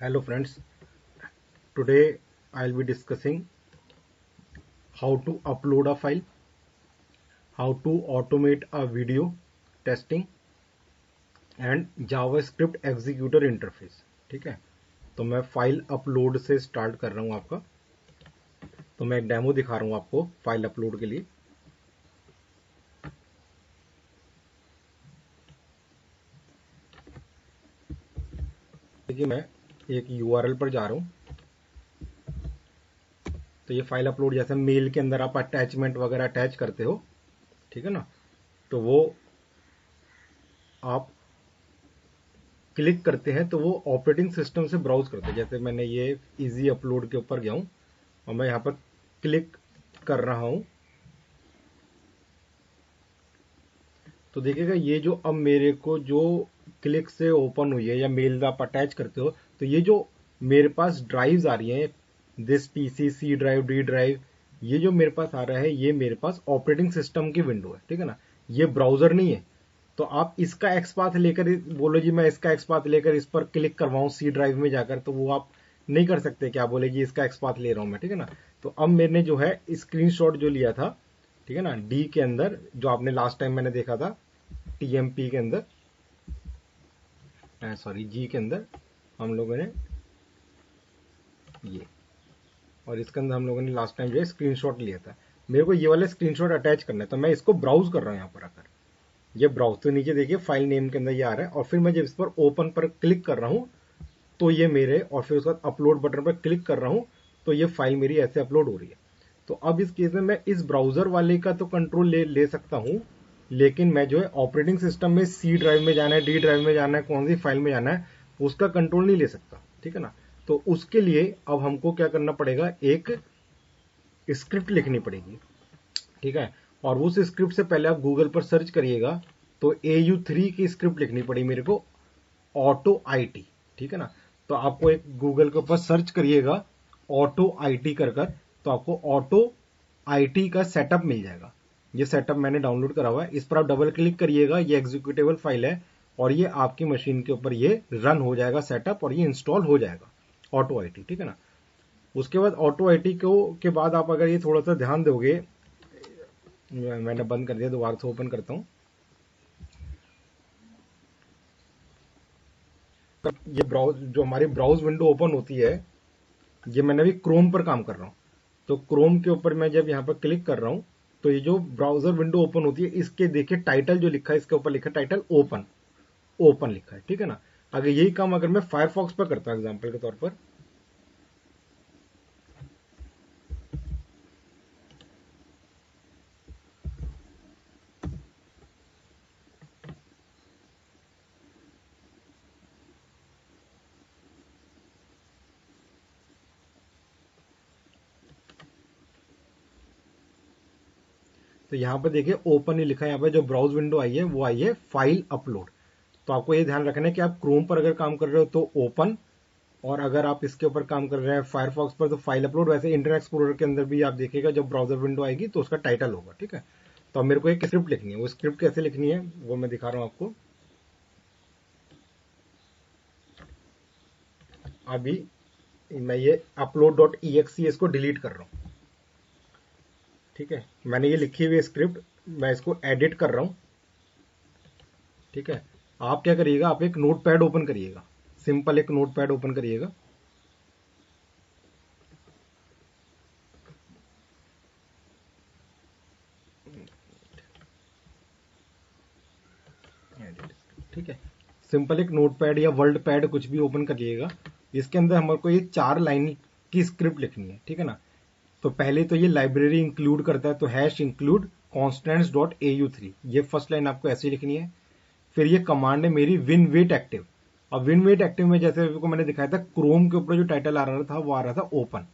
Hello friends, today I'll be discussing how to upload a file, how to automate a video testing and JavaScript executor interface। ठीक है, तो मैं file upload से start कर रहा हूं आपका। तो मैं एक डेमो दिखा रहा हूं आपको फाइल अपलोड के लिए। देखिए मैं एक URL पर जा रहा हूं। तो ये फाइल अपलोड जैसे मेल के अंदर आप अटैचमेंट वगैरह अटैच करते हो, ठीक है ना, तो वो आप क्लिक करते हैं तो वो ऑपरेटिंग सिस्टम से ब्राउज करते हैं। जैसे मैंने ये इजी अपलोड के ऊपर गया हूं और मैं यहां पर क्लिक कर रहा हूं, तो देखिएगा ये जो अब मेरे को जो क्लिक से ओपन हुई है या मेल आप अटैच करते हो, तो ये जो मेरे पास ड्राइव्स आ रही हैं, this PC, C drive, D drive, ये जो मेरे पास आ रहा है ये मेरे पास ऑपरेटिंग सिस्टम की विंडो है, ठीक है ना, ये ब्राउजर नहीं है। तो आप इसका एक्सपाथ लेकर बोलो जी मैं इसका एक्सपाथ लेकर इस पर क्लिक करवाऊं सी ड्राइव में जाकर, तो वो आप नहीं कर सकते। क्या बोले जी इसका एक्सपाथ ले रहा हूं मैं, ठीक है ना। तो अब मैंने जो है स्क्रीनशॉट जो लिया था, ठीक है ना, डी के अंदर जो आपने लास्ट टाइम मैंने देखा था टीएमपी के अंदर, सॉरी जी के अंदर हम लोगों ने ये, और इसके अंदर हम लोगों ने लास्ट टाइम जो है स्क्रीनशॉट लिया था। मेरे को ये वाला स्क्रीनशॉट अटैच करना है, तो मैं इसको ब्राउज कर रहा हूं यहां पर आकर। ये ब्राउज तो नीचे देखिए फाइल नेम के अंदर ये आ रहा है, और फिर मैं जब इस पर ओपन पर क्लिक कर रहा हूं तो ये मेरे, और फिर उसके बाद अपलोड बटन पर क्लिक कर रहा हूं तो ये फाइल मेरी ऐसे अपलोड हो रही है। तो अब इस केस में मैं इस ब्राउजर वाले का तो कंट्रोल ले सकता हूं, लेकिन मैं जो है ऑपरेटिंग सिस्टम में सी ड्राइव में जाना है, डी ड्राइव में जाना है, कौन सी फाइल में जाना है, उसका कंट्रोल नहीं ले सकता, ठीक है ना। तो उसके लिए अब हमको क्या करना पड़ेगा, एक स्क्रिप्ट लिखनी पड़ेगी, ठीक है। और उस स्क्रिप्ट से पहले आप गूगल पर सर्च करिएगा, तो AU3 की स्क्रिप्ट लिखनी पड़ी मेरे को, ऑटो IT, ठीक है ना। तो आपको एक गूगल के ऊपर सर्च करिएगा ऑटो IT कर कर, तो आपको ऑटो IT का सेटअप मिल जाएगा। ये सेटअप मैंने डाउनलोड करा हुआ है, इस पर आप डबल क्लिक करिएगा, ये एग्जीक्यूटेबल फाइल है और ये आपकी मशीन के ऊपर ये रन हो जाएगा सेटअप, और ये इंस्टॉल हो जाएगा ऑटो IT, ठीक है ना। उसके बाद ऑटो IT को के बाद आप अगर ये थोड़ा सा ध्यान दोगे, मैंने बंद कर दिया, दोबारा से ओपन करता हूं। ये ब्राउज जो हमारी ब्राउज विंडो ओपन होती है, ये मैंने अभी क्रोम पर काम कर रहा हूं। तो क्रोम के ऊपर मैं जब यहां पर क्लिक कर रहा हूं, तो ये जो ब्राउजर विंडो ओपन होती है, इसके देखिए टाइटल जो लिखा है, इसके ऊपर लिखा है टाइटल ओपन, ओपन लिखा है, ठीक है ना। अगर यही काम अगर मैं फायरफॉक्स पर करता हूं एग्जाम्पल के तौर पर, तो यहां पर देखिए ओपन ही लिखा है। यहां पर जो ब्राउज विंडो आई है वो आई है फाइल अपलोड। तो आपको ये ध्यान रखना है कि आप क्रोम पर अगर काम कर रहे हो तो ओपन, और अगर आप इसके ऊपर काम कर रहे हैं फायरफॉक्स पर तो फाइल अपलोड। वैसे इंटरनेट एक्सप्लोरर के अंदर भी आप देखिएगा जब ब्राउजर विंडो आएगी तो उसका टाइटल होगा, ठीक है। तो अब मेरे को एक स्क्रिप्ट लिखनी है, वो स्क्रिप्ट कैसे लिखनी है वो मैं दिखा रहा हूं आपको। अभी मैं ये upload.exe इसको डिलीट कर रहा हूं, ठीक है। मैंने ये लिखी हुई स्क्रिप्ट, मैं इसको एडिट कर रहा हूं, ठीक है। आप क्या करिएगा, आप एक नोटपैड ओपन करिएगा, सिंपल एक नोटपैड ओपन करिएगा। ठीक है, सिंपल एक नोटपैड या वर्ल्ड पैड कुछ भी ओपन करिएगा। इसके अंदर हमारे को ये 4 लाइन की स्क्रिप्ट लिखनी है, ठीक है ना। तो पहले तो ये लाइब्रेरी इंक्लूड करता है, तो hash include constants dot AU3, ये फर्स्ट लाइन आपको ऐसी लिखनी है। फिर ये कमांड है मेरी विन वेट एक्टिव। अब विन वेट एक्टिव में जैसे को मैंने दिखाया था, क्रोम के ऊपर जो टाइटल आ रहा था वो आ रहा था ओपन,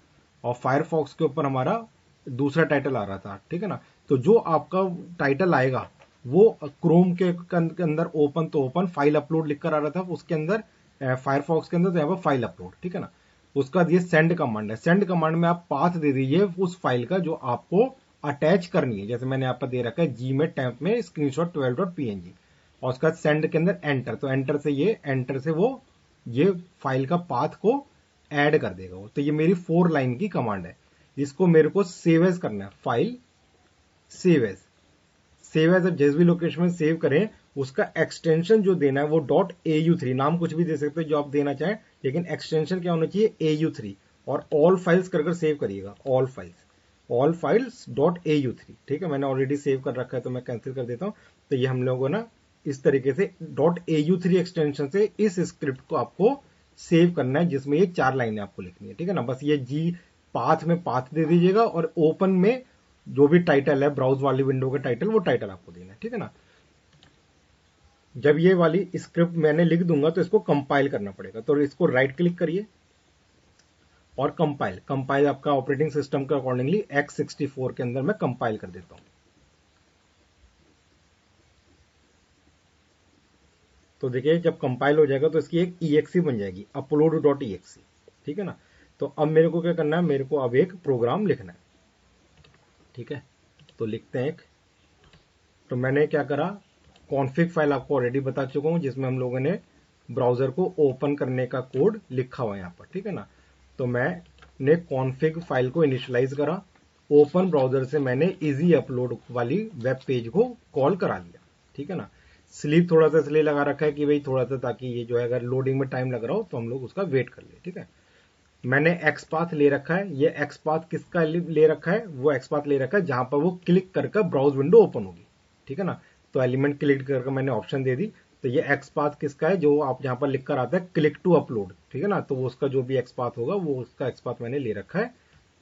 और फायरफॉक्स के ऊपर हमारा दूसरा टाइटल आ रहा था, ठीक है ना। तो जो आपका टाइटल आएगा वो क्रोम के अंदर ओपन तो ओपन, फाइल अपलोड लिखकर आ रहा था उसके अंदर, फायरफॉक्स के अंदर तो यहाँ पर फाइल अपलोड, ठीक है ना। उसका ये सेंड कमांड है, सेंड कमांड में आप पाथ दे दीजिए उस फाइल का जो आपको अटैच करनी है। जैसे मैंने यहाँ पर दे रखा है जी में टैंप में स्क्रीनशॉट 12.png, और उसका सेंड के अंदर एंटर, तो एंटर से ये, एंटर से वो ये फाइल का पाथ को ऐड कर देगा वो। तो ये मेरी 4 लाइन की कमांड है। इसको मेरे को सेव एज करना है, file save as. Save as जिस भी लोकेशन में सेव करें उसका एक्सटेंशन जो देना है वो .au3, नाम कुछ भी दे सकते हो जो आप देना चाहें, लेकिन एक्सटेंशन क्या होना चाहिए au3। और ऑल फाइल्स कर सेव करिएगा, ऑल फाइल्स .au3। ठीक है, मैंने ऑलरेडी सेव कर रखा है तो मैं कैंसिल कर देता हूं। तो ये हम लोगों ना इस तरीके से .au3 एक्सटेंशन से इस स्क्रिप्ट को आपको सेव करना है, जिसमें ये 4 लाइनें आपको लिखनी है। ठीक है ना, बस ये जी पाथ में पाथ दे दीजिएगा और ओपन में जो भी टाइटल है ब्राउज वाली विंडो का टाइटल, वो टाइटल आपको देना है। ठीक है ना, जब ये वाली स्क्रिप्ट मैंने लिख दूंगा तो इसको कंपाइल करना पड़ेगा। तो इसको राइट क्लिक करिए और कंपाइल आपका ऑपरेटिंग सिस्टम के अकॉर्डिंगली x64 के अंदर मैं कंपाइल कर देता हूं। तो देखिए जब कंपाइल हो जाएगा तो इसकी एक exe बन जाएगी, upload.exe। ठीक है ना, तो अब मेरे को क्या करना है, मेरे को अब एक प्रोग्राम लिखना है। ठीक है, तो लिखते हैं एक। तो मैंने क्या करा, कॉन्फ़िग फाइल आपको ऑलरेडी बता चुका हूं जिसमें हम लोगों ने ब्राउजर को ओपन करने का कोड लिखा हुआ है यहां पर। ठीक है ना, तो मैंने कॉन्फ़िग फाइल को इनिशियलाइज करा, ओपन ब्राउजर से मैंने इजी अपलोड वाली वेब पेज को कॉल करा लिया। ठीक है ना, स्लीप थोड़ा सा इसलिए लगा रखा है कि भाई थोड़ा सा, ताकि ये जो है अगर लोडिंग में टाइम लग रहा हो तो हम लोग उसका वेट कर ले। ठीक है, मैंने एक्स पाथ ले रखा है। ये एक्स पाथ किसका ले रखा है, वो एक्स पाथ ले रखा है जहां पर वो क्लिक करके ब्राउज विंडो ओपन होगी। ठीक है ना, तो एलिमेंट क्लिक करके मैंने ऑप्शन दे दी। तो ये एक्स पाथ किसका है, जो आप जहां पर लिख कर आता है क्लिक टू अपलोड। ठीक है ना, तो वो उसका जो भी एक्स पाथ होगा वो उसका एक्स पाथ मैंने ले रखा है।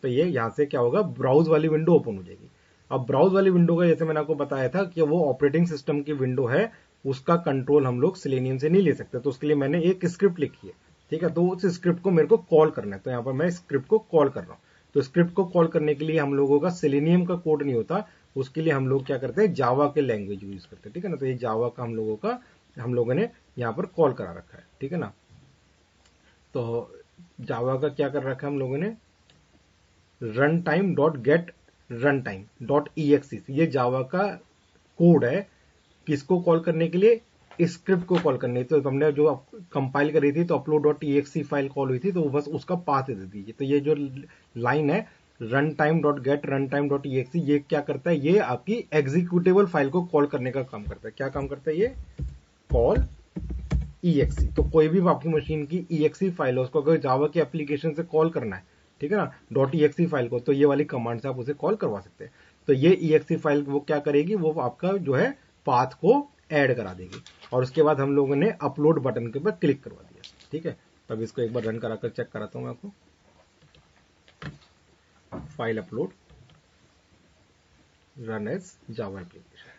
तो ये यहां से क्या होगा, ब्राउज वाली विंडो ओपन हो जाएगी। अब ब्राउज वाली विंडो का जैसे मैंने आपको बताया था कि वो ऑपरेटिंग सिस्टम की विंडो है, उसका कंट्रोल हम लोग सेलेनियम से नहीं ले सकते। तो उसके लिए मैंने एक स्क्रिप्ट लिखी है। ठीक है, तो उस स्क्रिप्ट को मेरे को कॉल करना है। तो यहां पर मैं स्क्रिप्ट को कॉल कर रहा हूं। तो स्क्रिप्ट को कॉल करने के लिए हम लोगों का सेलेनियम का कोड नहीं होता, उसके लिए हम लोग क्या करते हैं, जावा के लैंग्वेज यूज करते हैं। ठीक है ना, तो ये जावा का हम लोगों ने यहाँ पर कॉल करा रखा है। ठीक है ना, तो जावा का क्या कर रखा है हम लोगों ने, run time dot gate run time dot EXE, ये जावा का कोड है। किसको कॉल करने के लिए, स्क्रिप्ट को कॉल करने। तो हमने जो कंपाइल करी थी तो upload.exe फाइल कॉल हुई थी, तो बस उसका पाथ दे दीजिए। तो ये जो लाइन है run time dot gate run time dot EXE, ये क्या करता है, ये आपकी एग्जीक्यूटेबल फाइल को कॉल करने का काम करता है। क्या काम करता है, ये कॉल EXE। तो कोई भी आपकी मशीन की EXE फाइल है, उसको अगर जावा की एप्लीकेशन से कॉल करना है, ठीक है ना, .exe फाइल को, तो ये वाली कमांड से आप उसे कॉल करवा सकते हैं। तो ये EXE फाइल वो क्या करेगी, वो आपका जो है पाथ को ऐड करा देगी। और उसके बाद हम लोगों ने अपलोड बटन के ऊपर क्लिक करवा दिया। ठीक है, तब इसको एक बार रन कराकर चेक कराता हूं मैं आपको। File upload, run as Java application.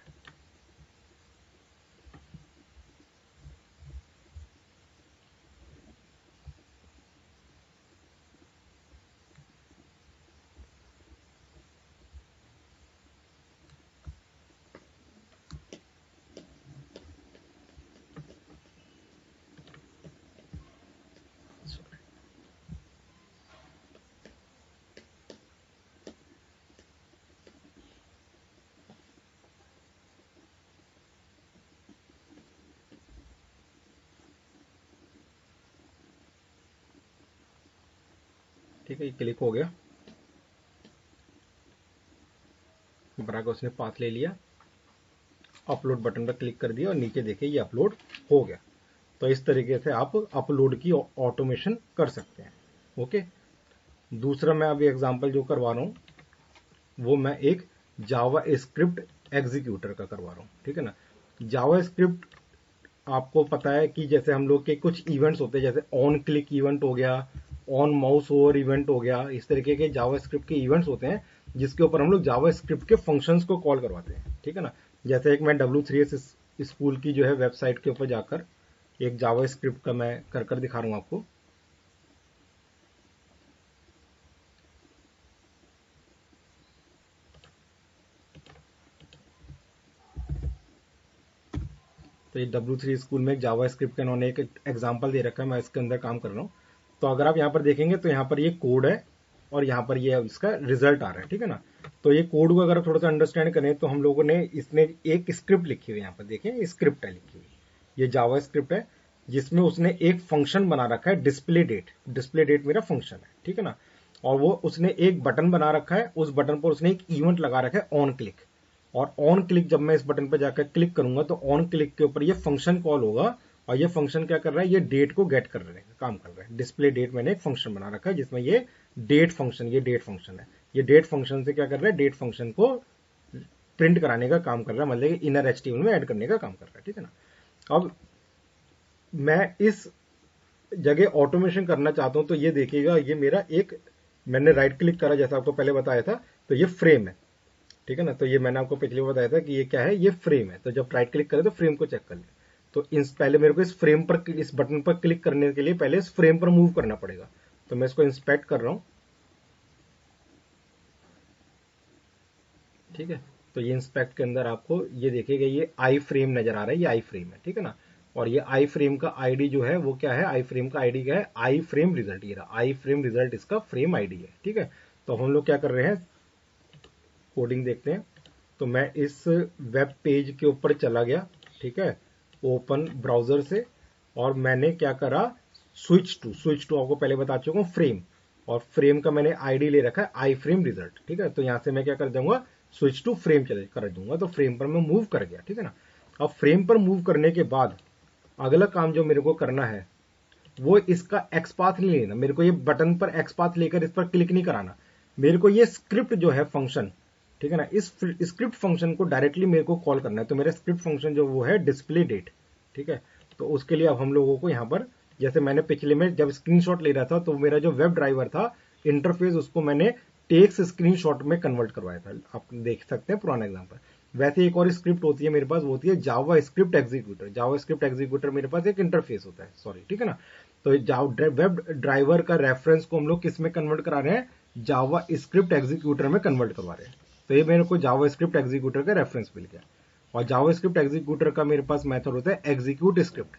ठीक है, ये क्लिक हो गया, बराबर उसने पाथ ले लिया, अपलोड बटन पर क्लिक कर दिया और नीचे देखिए ये अपलोड हो गया। तो इस तरीके से आप अपलोड की ऑटोमेशन कर सकते हैं। ओके, दूसरा मैं अभी एग्जांपल जो करवा रहा हूं वो मैं एक जावा स्क्रिप्ट एग्जीक्यूटर का करवा रहा हूं। ठीक है ना, जावा स्क्रिप्ट आपको पता है कि जैसे हम लोग के कुछ इवेंट्स होते हैं, जैसे ऑन क्लिक इवेंट हो गया, ऑन माउस ओवर इवेंट हो गया, इस तरीके के जावा स्क्रिप्ट के इवेंट्स होते हैं जिसके ऊपर हम लोग जावा स्क्रिप्ट के फंक्शंस को कॉल करवाते हैं। ठीक है ना, जैसे एक मैं W3S स्कूल की जो है वेबसाइट के ऊपर जाकर एक जावा स्क्रिप्ट का मैं कर दिखा रहा हूं आपको। तो ये W3 स्कूल में एक जावा स्क्रिप्ट का इन्होंने एक एग्जाम्पल दे रखा है, मैं इसके अंदर काम कर रहा हूँ। तो अगर आप यहाँ पर देखेंगे तो यहाँ पर ये कोड है और यहाँ पर ये इसका रिजल्ट आ रहा है। ठीक है ना, तो ये कोड को अगर आप थोड़ा सा अंडरस्टैंड करें तो हम लोगों ने इसने एक स्क्रिप्ट लिखी हुई है, यहाँ पर देखें स्क्रिप्ट है लिखी हुई, ये जावा स्क्रिप्ट है। जिसमें उसने एक फंक्शन बना रखा है डिस्प्ले डेट। डिस्प्ले डेट मेरा फंक्शन है, ठीक है ना। और वो उसने एक बटन बना रखा है, उस बटन पर उसने एक इवेंट लगा रखा है ऑन क्लिक। और ऑन क्लिक जब मैं इस बटन पर जाकर क्लिक करूंगा तो ऑन क्लिक के ऊपर ये फंक्शन कॉल होगा। और ये फंक्शन क्या कर रहा है, ये डेट को गेट कर रहे काम कर रहा है। डिस्प्ले डेट मैंने एक फंक्शन बना रखा है जिसमें ये डेट फंक्शन, ये डेट फंक्शन है। ये डेट फंक्शन से क्या कर रहा है, डेट फंक्शन को प्रिंट कराने का काम कर रहा है, मतलब कि इनर एचटीएमएल में ऐड करने का काम कर रहा है, ठीक है ना। अब मैं इस जगह ऑटोमेशन करना चाहता हूं तो ये देखिएगा, ये मेरा एक, मैंने राइट क्लिक करा जैसा आपको पहले बताया था, तो ये फ्रेम है, ठीक है ना। तो ये मैंने आपको पिछले बार बताया था कि ये क्या है, ये फ्रेम है। तो जब राइट क्लिक करें तो फ्रेम को चेक कर ले। तो पहले मेरे को इस फ्रेम पर, इस बटन पर क्लिक करने के लिए पहले इस फ्रेम पर मूव करना पड़ेगा। तो मैं इसको इंस्पेक्ट कर रहा हूं, ठीक है। तो ये इंस्पेक्ट के अंदर आपको ये देखिएगा, ये आई फ्रेम नजर आ रहा है, ये आई फ्रेम है, ठीक है ना। और ये आई फ्रेम का आईडी जो है वो क्या है, आई फ्रेम का आईडी क्या है, आई फ्रेम रिजल्ट। ये रहा आई फ्रेम रिजल्ट, इसका फ्रेम आईडी है, ठीक है। तो हम लोग क्या कर रहे हैं, कोडिंग देखते हैं। तो मैं इस वेब पेज के ऊपर चला गया, ठीक है, ओपन ब्राउजर से। और मैंने क्या करा, स्विच टू आपको पहले बता चुका हूं फ्रेम। और फ्रेम का मैंने आईडी ले रखा है आई फ्रेम रिजल्ट, ठीक है। तो यहां से मैं क्या कर दूंगा, स्विच टू फ्रेम चले कर दूंगा। तो फ्रेम पर मैं मूव कर गया, ठीक है ना। अब फ्रेम पर मूव करने के बाद अगला काम जो मेरे को करना है वो इसका एक्स पाथ नहीं लेना। मेरे को ये बटन पर एक्स पाथ लेकर इस पर क्लिक नहीं कराना। मेरे को ये स्क्रिप्ट जो है फंक्शन, ठीक है ना, इस स्क्रिप्ट फंक्शन को डायरेक्टली मेरे को कॉल करना है। तो मेरा स्क्रिप्ट फंक्शन जो वो है डिस्प्ले डेट, ठीक है। तो उसके लिए अब हम लोगों को यहाँ पर, जैसे मैंने पिछले में जब स्क्रीनशॉट ले रहा था तो मेरा जो वेब ड्राइवर था इंटरफेस, उसको मैंने टेक्स्ट स्क्रीनशॉट में कन्वर्ट करवाया था। आप देख सकते हैं पुराना एग्जांपल। वैसे एक और स्क्रिप्ट होती है मेरे पास, वो होती है जावा स्क्रिप्ट एग्जीक्यूटर। जावा स्क्रिप्ट एग्जीक्यूटर मेरे पास एक इंटरफेस होता है, सॉरी, ठीक है ना। तो वेब ड्राइवर का रेफरेंस को हम लोग किस में कन्वर्ट करा रहे हैं, जावा स्क्रिप्ट एग्जीक्यूटर में कन्वर्ट करवा रहे हैं। तो ये मेरे को जावा स्क्रिप्ट एग्जीक्यूटर का रेफरेंस मिल गया। और जावा स्क्रिप्ट एग्जीक्यूटर का मेरे पास मेथड होता है एग्जीक्यूट स्क्रिप्ट,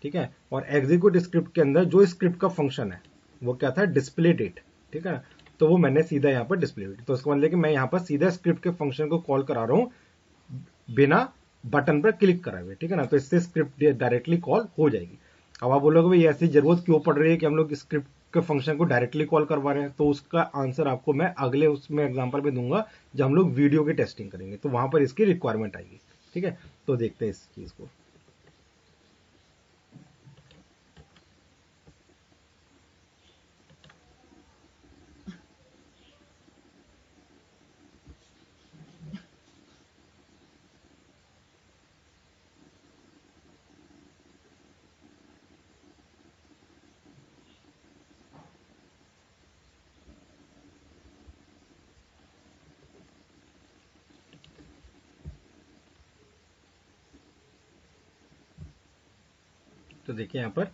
ठीक है। और एग्जीक्यूट स्क्रिप्ट के अंदर जो स्क्रिप्ट का फंक्शन है वो क्या था, डिस्प्ले डेट, ठीक है ना। तो वो मैंने सीधा यहाँ पर डिस्प्ले डेट, तो इसका मतलब कि मैं यहाँ पर सीधा स्क्रिप्ट के फंक्शन को कॉल करा रहा हूँ बिना बटन पर क्लिक कराए हुए, ठीक है ना। तो इससे स्क्रिप्ट डायरेक्टली कॉल हो जाएगी। अब आप बोलोगे भाई ऐसी जरूरत क्यों पड़ रही है कि हम लोग स्क्रिप्ट के फंक्शन को डायरेक्टली कॉल करवा रहे हैं, तो उसका आंसर आपको मैं अगले उसमें एग्जांपल में दूंगा जब हम लोग वीडियो की टेस्टिंग करेंगे, तो वहां पर इसकी रिक्वायरमेंट आएगी, ठीक है। तो देखते हैं इस चीज को। तो देखिए यहाँ पर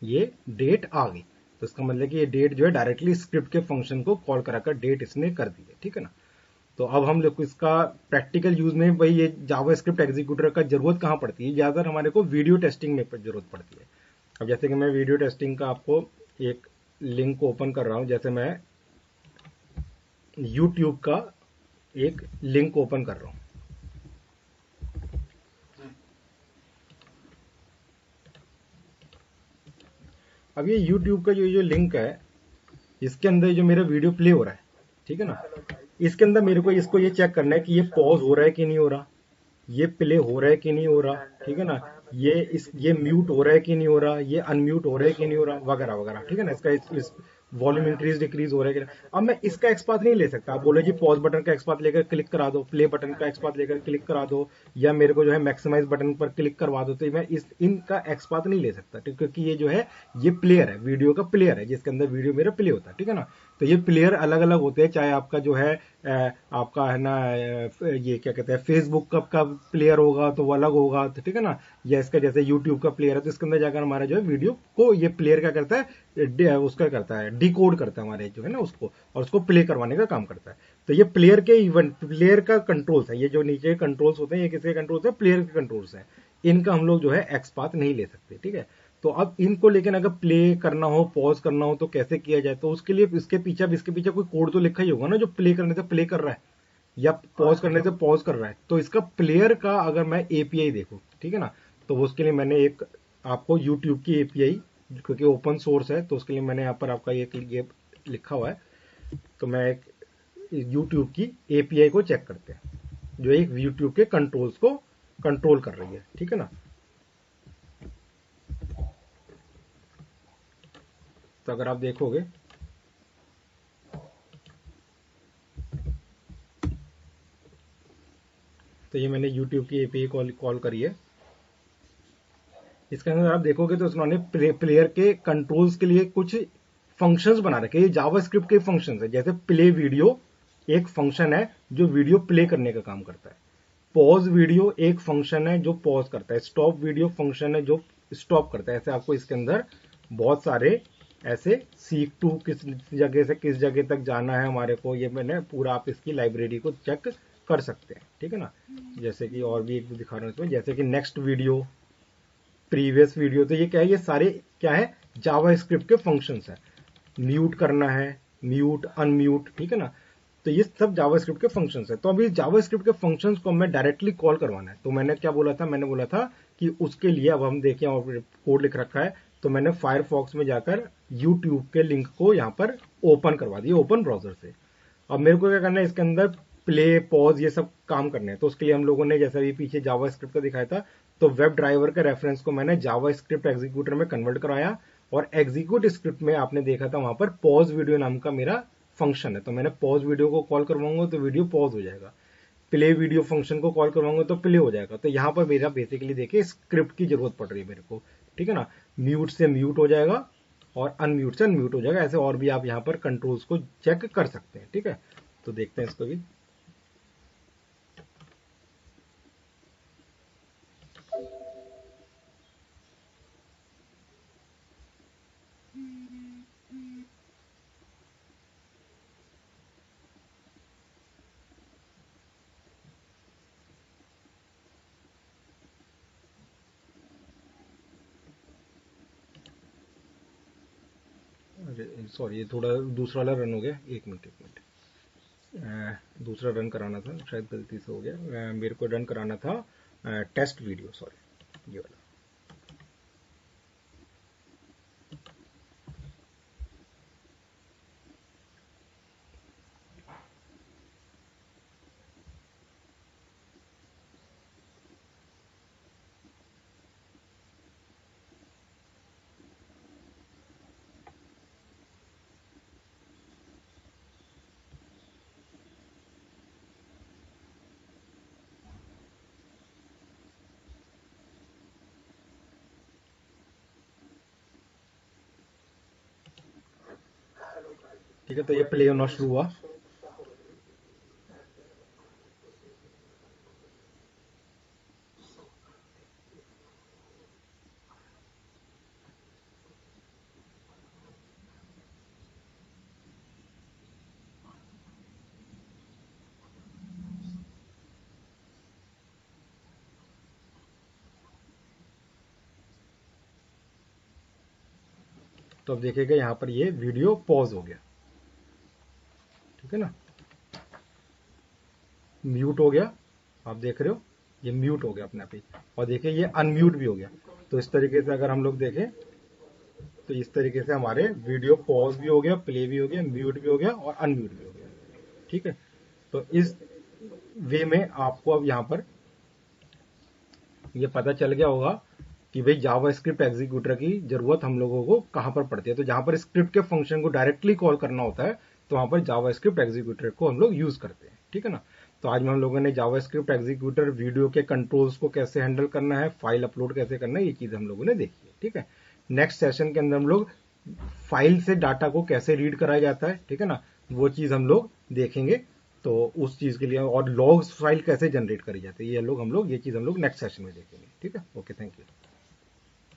ये डेट आ गई। तो इसका मतलब कि ये डेट जो है डायरेक्टली स्क्रिप्ट के फंक्शन को कॉल कराकर डेट इसने कर दी है, ठीक है ना। तो अब हम लोग इसका प्रैक्टिकल यूज में, भाई ये जावा स्क्रिप्ट एग्जीक्यूटर का जरूरत कहाँ पड़ती है, ज्यादातर हमारे को वीडियो टेस्टिंग में जरूरत पड़ती है। अब जैसे कि मैं वीडियो टेस्टिंग का आपको एक लिंक ओपन कर रहा हूं, जैसे मैं यूट्यूब का एक लिंक ओपन कर रहा हूं। अब ये यूट्यूब का जो लिंक है, इसके अंदर जो मेरा वीडियो प्ले हो रहा है, ठीक है ना, इसके अंदर मेरे को इसको ये चेक करना है कि ये पॉज हो रहा है कि नहीं हो रहा, ये प्ले हो रहा है कि नहीं हो रहा, ठीक है ना, ये म्यूट हो रहा है कि नहीं हो रहा, ये अनम्यूट हो रहा है कि नहीं हो रहा, वगैरह वगैरह, ठीक है ना। इसका इस वॉल्यूम इंक्रीज डिक्रीज हो रहा है कि नहीं। अब मैं इसका एक्सपाथ नहीं ले सकता। आप बोलो जी पॉज बटन का एक्सपाथ लेकर क्लिक करा दो, प्ले बटन का एक्सपाथ लेकर क्लिक करा दो, या मेरे को जो है मैक्सिमाइज बटन पर क्लिक करवा दो, तो मैं इनका एक्सपाथ नहीं ले सकता, क्योंकि ये जो है ये प्लेयर है, वीडियो का प्लेयर है, जिसके अंदर वीडियो मेरा प्ले होता है, ठीक है ना। तो ये प्लेयर अलग अलग होते हैं, चाहे आपका जो है आपका है ना ये क्या कहते हैं फेसबुक का प्लेयर होगा तो वो अलग होगा, तो ठीक है ना। या इसका जैसे यूट्यूब का प्लेयर है तो इसके अंदर जाकर हमारा जो है वीडियो को ये प्लेयर क्या करता है, उसका करता है डिकोड करता है हमारे जो है ना उसको, और उसको प्ले करवाने का काम करता है। तो ये प्लेयर के इवेंट, प्लेयर का कंट्रोल्स है, ये जो नीचे कंट्रोल्स होते हैं ये किसके कंट्रोल्स है, प्लेयर के कंट्रोल्स है। इनका हम लोग जो है एक्सपाथ नहीं ले सकते, ठीक है। तो अब इनको लेकिन अगर प्ले करना हो, पॉज करना हो तो कैसे किया जाए, तो उसके लिए इसके पीछे कोई कोड तो लिखा ही होगा ना, जो प्ले करने से प्ले कर रहा है या पॉज करने से पॉज कर रहा है। तो इसका प्लेयर का अगर मैं एपीआई देखूं, ठीक है ना, तो उसके लिए मैंने एक आपको यूट्यूब की एपीआई, क्योंकि ओपन सोर्स है तो उसके लिए मैंने यहाँ पर आपका ये लिखा हुआ है। तो मैं एक यूट्यूब की एपीआई को चेक करते हैं जो एक यूट्यूब के कंट्रोल्स को कंट्रोल कर रही है, ठीक है ना। तो अगर आप देखोगे तो ये मैंने यूट्यूब की एपीआई कॉल करी है। इसके अंदर आप देखोगे तो उन्होंने प्लेयर के कंट्रोल्स के लिए कुछ फंक्शंस बना रखे हैं। ये जावास्क्रिप्ट के फंक्शंस है। जैसे प्ले वीडियो एक फंक्शन है जो वीडियो प्ले करने का काम करता है। पॉज वीडियो एक फंक्शन है जो पॉज करता है। स्टॉप वीडियो फंक्शन है जो स्टॉप करता है। ऐसे आपको इसके अंदर बहुत सारे ऐसे सीक टू किस जगह से किस जगह तक जाना है हमारे को, ये मैंने पूरा, आप इसकी लाइब्रेरी को चेक कर सकते हैं, ठीक है ना। जैसे कि और भी एक दिखा रहा हूँ इसमें, जैसे कि नेक्स्ट वीडियो, प्रीवियस वीडियो। तो ये क्या है, ये सारे क्या है, जावास्क्रिप्ट के फंक्शंस है। म्यूट करना है, म्यूट, अनम्यूट, ठीक है ना। तो ये सब जावास्क्रिप्ट के फंक्शंस है। तो अभी जावास्क्रिप्ट के फंक्शंस को हमें डायरेक्टली कॉल करवाना है। तो मैंने क्या बोला था, मैंने बोला था कि उसके लिए अब हम देखें, और कोड लिख रखा है, तो मैंने फायरफॉक्स में जाकर यूट्यूब के लिंक को यहाँ पर ओपन करवा दिया, ओपन ब्राउजर से। अब मेरे को क्या करना है, इसके अंदर प्ले, पॉज, ये सब काम करने हैं। तो उसके लिए हम लोगों ने, जैसा भी पीछे जावास्क्रिप्ट का दिखाया था, तो वेब ड्राइवर के रेफरेंस को मैंने जावास्क्रिप्ट एग्जीक्यूटर में कन्वर्ट कराया, और एग्जीक्यूट स्क्रिप्ट में आपने देखा था वहां पर पॉज वीडियो नाम का मेरा फंक्शन है। तो मैंने पॉज वीडियो को कॉल करवाऊंगा तो वीडियो पॉज हो जाएगा। प्ले वीडियो फंक्शन को कॉल करवाऊंगा तो प्ले हो जाएगा। तो यहाँ पर मेरा बेसिकली देखिए स्क्रिप्ट की जरूरत पड़ रही है मेरे को, ठीक है ना। म्यूट से म्यूट हो जाएगा और अनम्यूट से अनम्यूट हो जाएगा। ऐसे और भी आप यहाँ पर कंट्रोल्स को चेक कर सकते हैं, ठीक है। तो देखते हैं इसको भी। अरे सॉरी, ये थोड़ा दूसरा वाला रन हो गया। एक मिनट एक मिनट, दूसरा रन कराना था, शायद गलती से हो गया। मेरे को रन कराना था टेस्ट वीडियो, सॉरी, ये वाला। ठीक है, तो ये प्ले होना शुरू हुआ। तो अब देखिएगा यहाँ पर ये वीडियो पॉज हो गया, ठीक है ना। म्यूट हो गया, आप देख रहे हो ये म्यूट हो गया अपने आप ही। और देखिए ये अनम्यूट भी हो गया। तो इस तरीके से अगर हम लोग देखें तो इस तरीके से हमारे वीडियो पॉज भी हो गया, प्ले भी हो गया, म्यूट भी हो गया और अनम्यूट भी हो गया, ठीक है। तो इस वे में आपको अब यहाँ पर ये पता चल गया होगा कि भाई जावा स्क्रिप्ट एग्जीक्यूटर की जरूरत हम लोगों को कहां पर पड़ती है। तो जहां पर स्क्रिप्ट के फंक्शन को डायरेक्टली कॉल करना होता है तो वहां पर जावा स्क्रिप्ट एग्जीक्यूटर को हम लोग यूज करते हैं, ठीक है ना। तो आज में हम लोगों ने जावा स्क्रिप्ट एग्जीक्यूटर, वीडियो के कंट्रोल्स को कैसे हैंडल करना है, फाइल अपलोड कैसे करना है, ये चीज हम लोगों ने देखी है, ठीक है। नेक्स्ट सेशन के अंदर हम लोग फाइल से डाटा को कैसे रीड कराया जाता है, ठीक है ना, वो चीज हम लोग देखेंगे। तो उस चीज के लिए, और लॉग्स फाइल कैसे जनरेट करी जाती है, ये लोग हम लोग ये चीज हम लोग नेक्स्ट सेशन में देखेंगे, ठीक है। Okay, thank you.